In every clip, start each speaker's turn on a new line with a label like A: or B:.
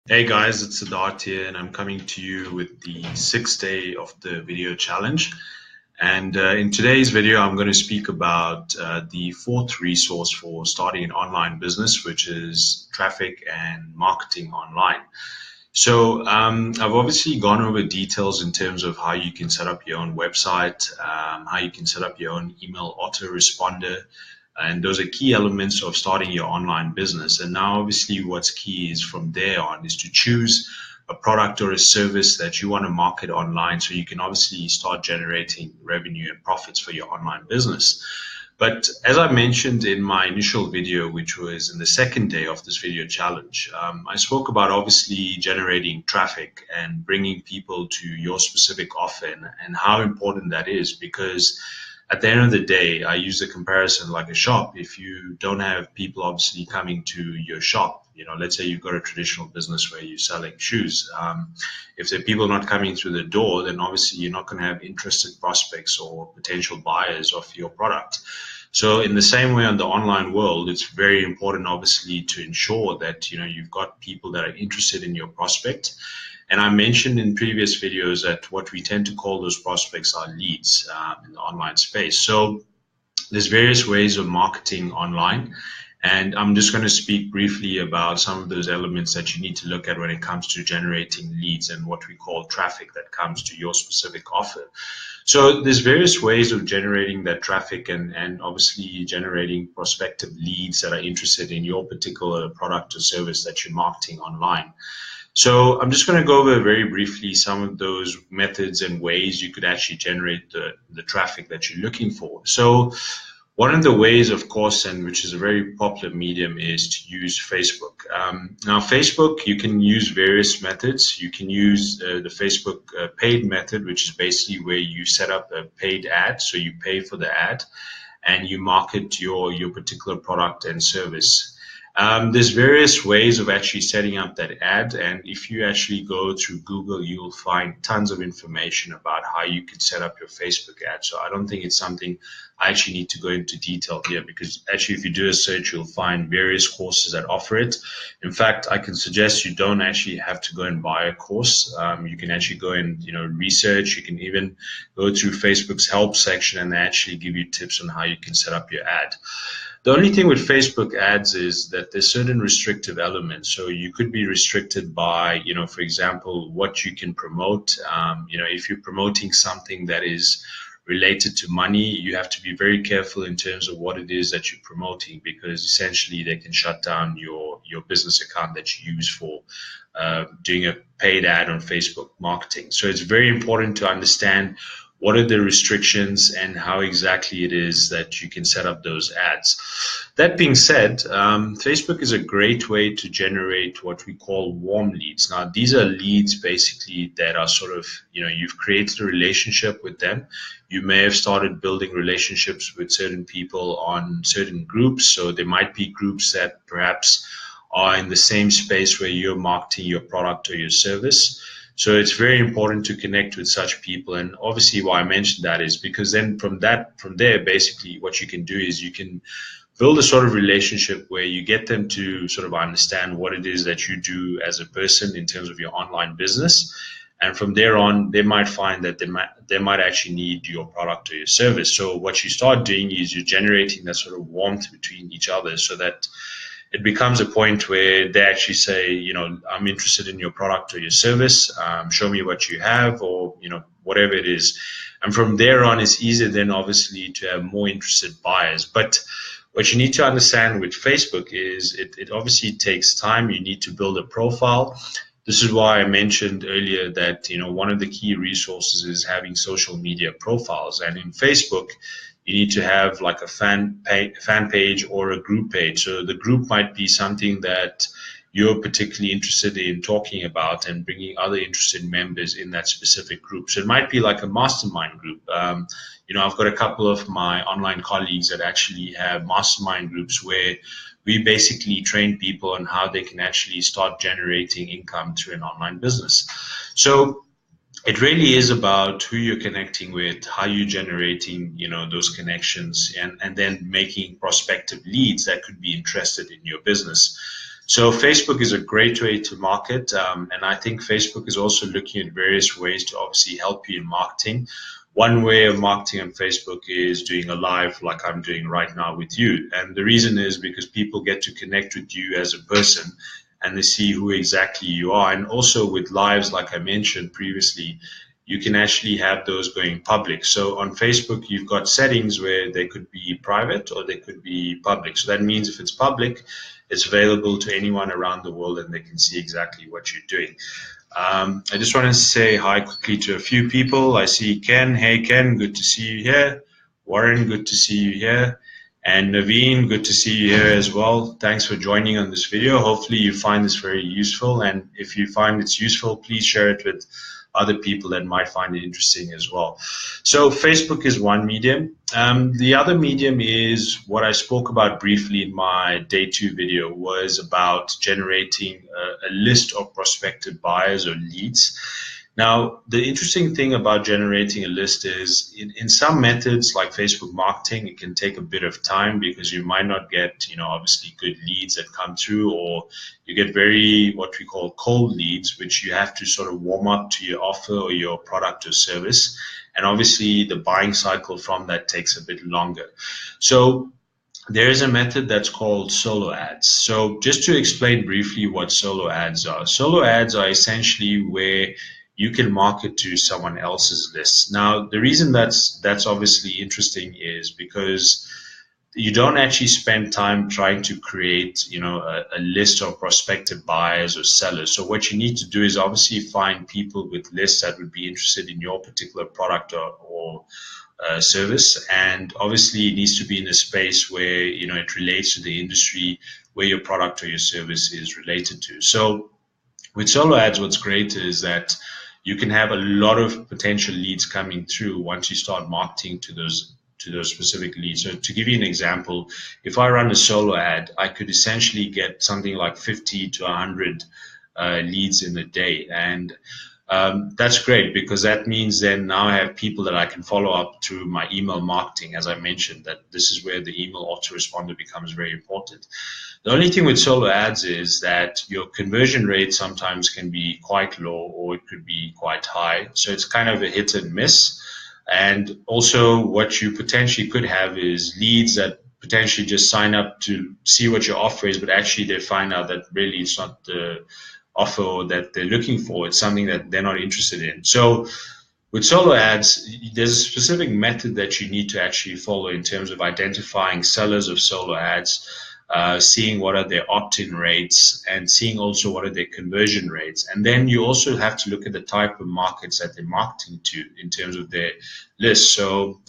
A: Hey guys, it's Siddharth here, and I'm coming to you with the sixth day of the video challenge. And in today's video, I'm going to speak about the fourth resource for starting an online business, which is traffic and marketing online. I've obviously gone over details in terms of how you can set up your own website, how you can set up your own email autoresponder, and those are key elements of starting your online business. And now, obviously, what's key is from there on is to choose a product or a service that you want to market online so you can obviously start generating revenue and profits for your online business. But as I mentioned in my initial video, which was in the second day of this video challenge, I spoke about obviously generating traffic and bringing people to your specific offer and how important that is, because at the end of the day, I use the comparison like a shop. If you don't have people obviously coming to your shop, let's say you've got a traditional business where you're selling shoes. If there are people not coming through the door, then obviously you're not going to have interested prospects or potential buyers of your product. So in the same way on the online world, it's very important obviously to ensure that you've got people that are interested in your prospect. And I mentioned in previous videos that what we tend to call those prospects are leads in the online space. So there's various ways of marketing online. And I'm just going to speak briefly about some of those elements that you need to look at when it comes to generating leads and what we call traffic that comes to your specific offer. So there's various ways of generating that traffic and obviously generating prospective leads that are interested in your particular product or service that you're marketing online. So I'm just going to go over very briefly some of those methods and ways you could actually generate the traffic that you're looking for. So one of the ways, of course, and which is a very popular medium, is to use Facebook. Now, Facebook, you can use various methods. You can use the Facebook paid method, which is basically where you set up a paid ad. So you pay for the ad and you market your particular product and service. There's various ways of actually setting up that ad, and if you actually go through Google, you'll find tons of information about how you can set up your Facebook ad. So I don't think it's something I actually need to go into detail here, because actually if you do a search, you'll find various courses that offer it. In fact, I can suggest you don't actually have to go and buy a course. You can actually go and research. You can even go through Facebook's help section and they actually give you tips on how you can set up your ad. The only thing with Facebook ads is that there's certain restrictive elements. So you could be restricted by, for example, what you can promote. If you're promoting something that is related to money, you have to be very careful in terms of what it is that you're promoting, because essentially they can shut down your business account that you use for doing a paid ad on Facebook marketing. So it's very important to understand what are the restrictions and how exactly it is that you can set up those ads. That being said, Facebook is a great way to generate what we call warm leads. Now, these are leads basically that are sort of, you've created a relationship with them. You may have started building relationships with certain people on certain groups. So there might be groups that perhaps are in the same space where you're marketing your product or your service. So it's very important to connect with such people. And obviously why I mentioned that is because then from there, basically what you can do is you can build a sort of relationship where you get them to sort of understand what it is that you do as a person in terms of your online business. And from there on, they might find that they might actually need your product or your service. So what you start doing is you're generating that sort of warmth between each other, so that it becomes a point where they actually say, I'm interested in your product or your service. Show me what you have, or, whatever it is. And from there on, it's easier then obviously to have more interested buyers. But what you need to understand with Facebook is it obviously takes time. You need to build a profile. This is why I mentioned earlier that, one of the key resources is having social media profiles. And in Facebook, you need to have like a fan page or a group page. So the group might be something that you're particularly interested in talking about and bringing other interested members in that specific group. So it might be like a mastermind group. I've got a couple of my online colleagues that actually have mastermind groups where we basically train people on how they can actually start generating income through an online business. So it really is about who you're connecting with, how you're generating, those connections, and then making prospective leads that could be interested in your business. So Facebook is a great way to market, and I think Facebook is also looking at various ways to obviously help you in marketing. One way of marketing on Facebook is doing a live like I'm doing right now with you. And the reason is because people get to connect with you as a person and they see who exactly you are. And also with lives, like I mentioned previously, you can actually have those going public. So on Facebook, you've got settings where they could be private or they could be public. So that means if it's public, it's available to anyone around the world and they can see exactly what you're doing. I just want to say hi quickly to a few people. I see Ken. Hey, Ken, good to see you here. Warren, good to see you here. And Naveen, good to see you here as well. Thanks for joining on this video. Hopefully you find this very useful. And if you find it's useful, please share it with other people that might find it interesting as well. So Facebook is one medium. The other medium is what I spoke about briefly in my day 2 video, was about generating a list of prospective buyers or leads. Now, the interesting thing about generating a list is in some methods like Facebook marketing, it can take a bit of time because you might not get, obviously good leads that come through, or you get very, what we call cold leads, which you have to sort of warm up to your offer or your product or service. And obviously the buying cycle from that takes a bit longer. So there is a method that's called solo ads. So just to explain briefly what solo ads are. Solo ads are essentially where you can market to someone else's list. Now, the reason that's obviously interesting is because you don't actually spend time trying to create, a list of prospective buyers or sellers. So what you need to do is obviously find people with lists that would be interested in your particular product or service. And obviously it needs to be in a space where, it relates to the industry where your product or your service is related to. So with solo ads, what's great is that you can have a lot of potential leads coming through once you start marketing to those specific leads. So to give you an example, if I run a solo ad, I could essentially get something like 50 to 100 leads in a day. And that's great because that means then now I have people that I can follow up through my email marketing. As I mentioned, that this is where the email autoresponder becomes very important. The only thing with solo ads is that your conversion rate sometimes can be quite low or it could be quite high. So it's kind of a hit and miss. And also what you potentially could have is leads that potentially just sign up to see what your offer is, but actually they find out that really it's not the offer that they're looking for. It's something that they're not interested in. So with solo ads, there's a specific method that you need to actually follow in terms of identifying sellers of solo ads, seeing what are their opt-in rates, and seeing also what are their conversion rates. And then you also have to look at the type of markets that they're marketing to in terms of their list. So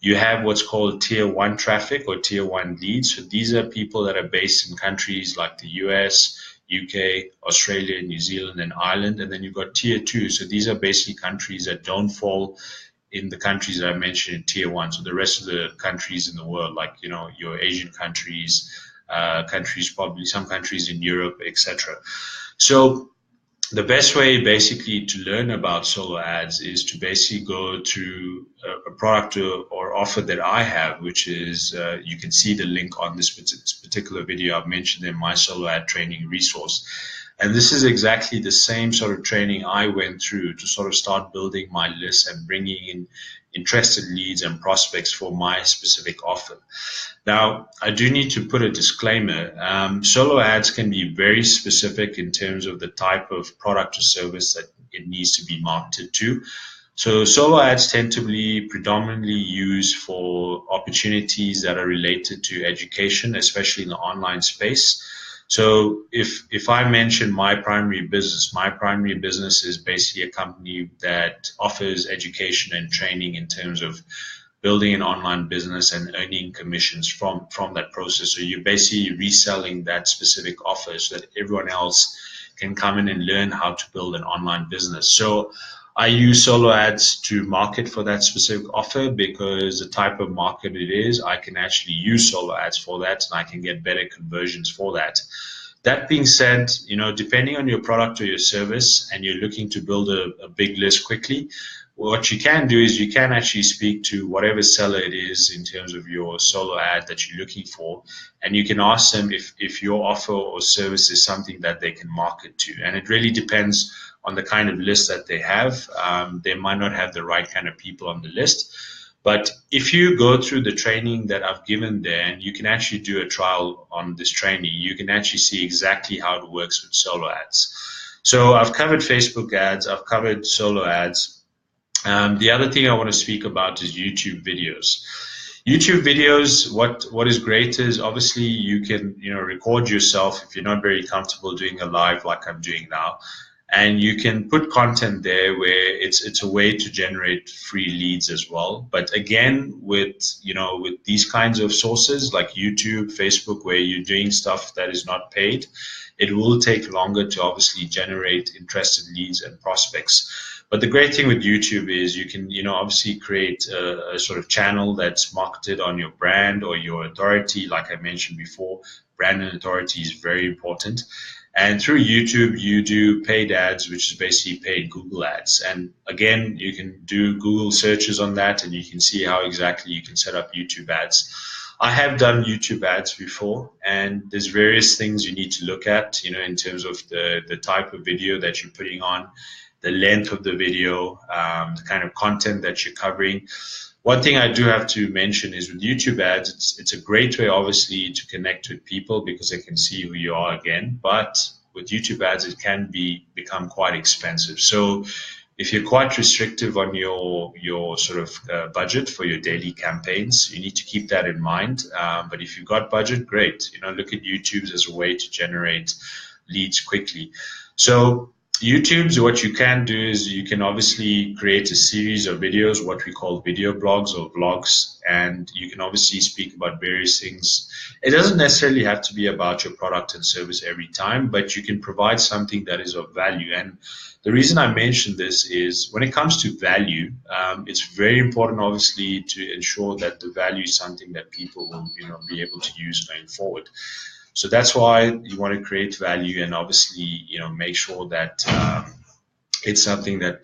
A: you have what's called tier 1 traffic or tier 1 leads. So these are people that are based in countries like the US, UK, Australia, New Zealand, and Ireland. And then you've got tier 2. So these are basically countries that don't fall in the countries that I mentioned in tier 1. So the rest of the countries in the world, like, your Asian countries, probably some countries in Europe, etc. So the best way basically to learn about solo ads is to basically go to a product or offer that I have, which is, you can see the link on this particular video. I've mentioned in my solo ad training resource. And this is exactly the same sort of training I went through to sort of start building my list and bringing in interested leads and prospects for my specific offer. Now, I do need to put a disclaimer. Solo ads can be very specific in terms of the type of product or service that it needs to be marketed to. So solo ads tend to be predominantly used for opportunities that are related to education, especially in the online space. So if I mention my primary business is basically a company that offers education and training in terms of building an online business and earning commissions from that process. So you're basically reselling that specific offer so that everyone else can come in and learn how to build an online business. So I use solo ads to market for that specific offer because the type of market it is, I can actually use solo ads for that and I can get better conversions for that. That being said, depending on your product or your service and you're looking to build a big list quickly, what you can do is you can actually speak to whatever seller it is in terms of your solo ad that you're looking for, and you can ask them if your offer or service is something that they can market to. And it really depends on the kind of list that they have. They might not have the right kind of people on the list. But if you go through the training that I've given there, and you can actually do a trial on this training, you can actually see exactly how it works with solo ads. So I've covered Facebook ads, I've covered solo ads. The other thing I want to speak about is YouTube videos. YouTube videos, what is great is obviously you can record yourself if you're not very comfortable doing a live like I'm doing now, and you can put content there where it's a way to generate free leads as well. But again, with these kinds of sources like YouTube, Facebook, where you're doing stuff that is not paid, it will take longer to obviously generate interested leads and prospects. But the great thing with YouTube is you can, obviously create a sort of channel that's marketed on your brand or your authority. Like I mentioned before, brand and authority is very important. And through YouTube, you do paid ads, which is basically paid Google ads. And again, you can do Google searches on that, and you can see how exactly you can set up YouTube ads. I have done YouTube ads before, and there's various things you need to look at, in terms of the type of video that you're putting on, the length of the video, the kind of content that you're covering. One thing I do have to mention is with YouTube ads, it's a great way, obviously, to connect with people because they can see who you are again. But with YouTube ads, it can become quite expensive. So if you're quite restrictive on your sort of budget for your daily campaigns, you need to keep that in mind. But if you've got budget, great. Look at YouTube as a way to generate leads quickly. So YouTube's, what you can do is you can obviously create a series of videos, what we call video blogs or vlogs, and you can obviously speak about various things. It doesn't necessarily have to be about your product and service every time, but you can provide something that is of value. And the reason I mention this is when it comes to value, it's very important, obviously, to ensure that the value is something that people will be able to use going forward. So that's why you want to create value and obviously, make sure that it's something that,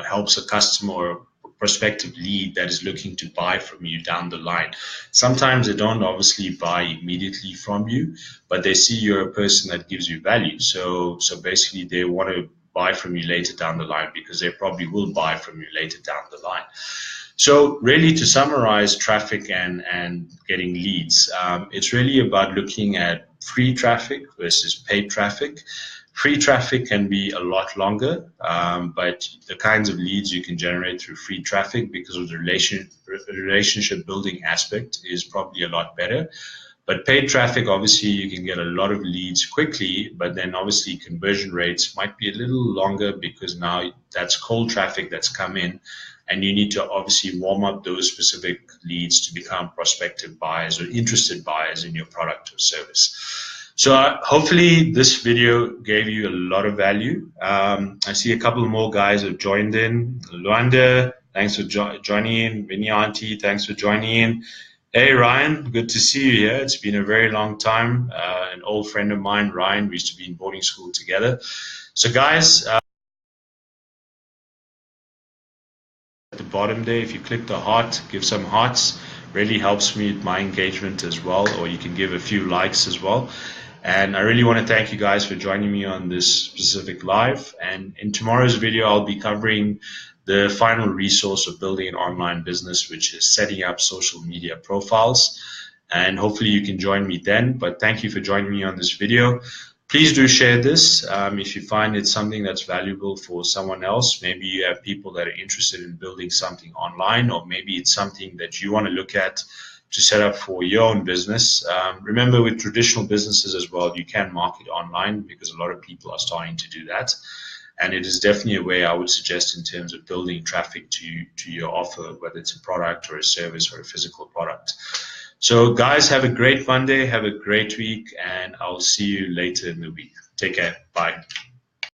A: helps a customer or prospective lead that is looking to buy from you down the line. Sometimes they don't obviously buy immediately from you, but they see you're a person that gives you value. So basically they want to buy from you later down the line because they probably will buy from you later down the line. So really, to summarize traffic and getting leads, it's really about looking at free traffic versus paid traffic. Free traffic can be a lot longer, but the kinds of leads you can generate through free traffic because of the relationship building aspect is probably a lot better. But paid traffic, obviously, you can get a lot of leads quickly, but then obviously conversion rates might be a little longer because now that's cold traffic that's come in. And you need to obviously warm up those specific leads to become prospective buyers or interested buyers in your product or service. So hopefully this video gave you a lot of value. I see a couple more guys have joined in. Luanda, thanks for joining in. Vinny Auntie, thanks for joining in. Hey Ryan, good to see you here. It's been a very long time. An old friend of mine, Ryan, we used to be in boarding school together. So guys, at the bottom there, if you click the heart, give some hearts, really helps me with my engagement as well, or you can give a few likes as well. And I really want to thank you guys for joining me on this specific live. And in tomorrow's video, I'll be covering the final resource of building an online business, which is setting up social media profiles. And hopefully you can join me then. But thank you for joining me on this video. Please do share this if you find it's something that's valuable for someone else. Maybe you have people that are interested in building something online, or maybe it's something that you want to look at to set up for your own business. Remember, with traditional businesses as well, you can market online because a lot of people are starting to do that. And it is definitely a way I would suggest in terms of building traffic to your offer, whether it's a product or a service or a physical product. So guys, have a great Monday, have a great week, and I'll see you later in the week. Take care. Bye.